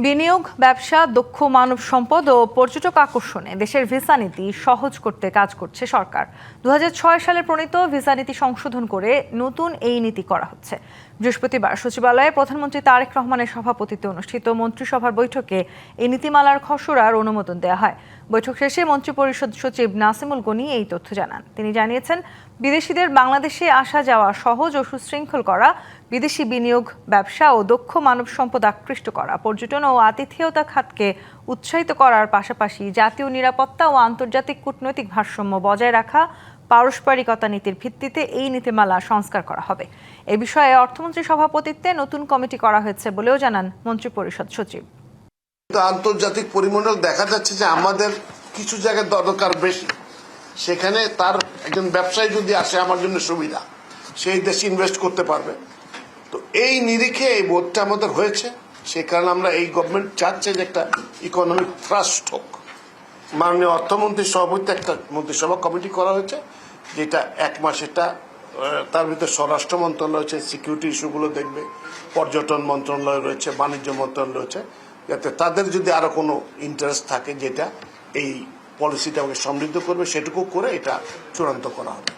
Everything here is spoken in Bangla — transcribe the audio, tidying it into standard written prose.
বিনিয়োগ, ব্যবসা, দক্ষ মানব সম্পদ ও পর্যটক আকর্ষণে দেশের ভিসা নীতি সহজ করতে কাজ করছে সরকার। 2006 সালে প্রণীত ভিসা নীতি সংশোধন করে নতুন এই নীতি করা হচ্ছে। বৃহস্পতিবার সচিবালয়ে প্রধানমন্ত্রী তারেক রহমানের সভাপতিত্বে অনুষ্ঠিত মন্ত্রিসভার বৈঠকে এই নীতিমালার খসড়ার অনুমোদন দেওয়া হয়। বৈঠক শেষে মন্ত্রিপরিষদ সচিব নাসিমুল গনি এই তথ্য জানান। তিনি জানিয়েছেন, বিদেশিদের বাংলাদেশে আসা যাওয়া সহজ ও সুশৃঙ্খল করা, বিদেশি বিনিয়োগ, ব্যবসা ও দক্ষ মানব সম্পদ আকৃষ্ট করা, পর্যটন ও আতিথেয়তা খাতকে উৎসাহিত করার পাশাপাশি জাতীয় নিরাপত্তা ও আন্তর্জাতিক কূটনৈতিক ভারসাম্য বজায় রাখা, পারস্পরিকতা নীতির ভিত্তিতে এই নীতিমালা সংস্কার করা হবে। এ বিষয়ে অর্থমন্ত্রীর সভাপতিত্বে নতুন কমিটি করা হয়েছে বলেও জানান মন্ত্রিপরিষদ সচিব। আন্তর্জাতিক পরিমণ্ডল দেখা যাচ্ছে যে আমাদের কিছু জায়গায় দরকার বেশি, সেখানে তার একজন ব্যবসায়ী যদি আসে আমার জন্য সুবিধা, সেই দেশে ইনভেস্ট করতে পারবে। তো এই নিরিখে এই বোর্ডটা আমাদের হয়েছে, সেই কারণে আমরা এই গভর্নমেন্ট চাচ্ছে যে একটা ইকোনমিক থ্রাস্ট হোক। মাননীয় অর্থমন্ত্রীর সভাপতিত্বে একটা মন্ত্রিসভা কমিটি করা হয়েছে, যেটা 1 মাস, এটা তার ভিতরে স্বরাষ্ট্র মন্ত্রণালয় রয়েছে, সিকিউরিটি ইস্যুগুলো দেখবে, পর্যটন মন্ত্রণালয় রয়েছে, বাণিজ্য মন্ত্রণালয় রয়েছে, যাতে তাদের যদি আরো কোনো ইন্টারেস্ট থাকে যেটা এই পলিসিটাকে সমৃদ্ধ করবে, সেটুকু করে এটা চূড়ান্ত করা হবে।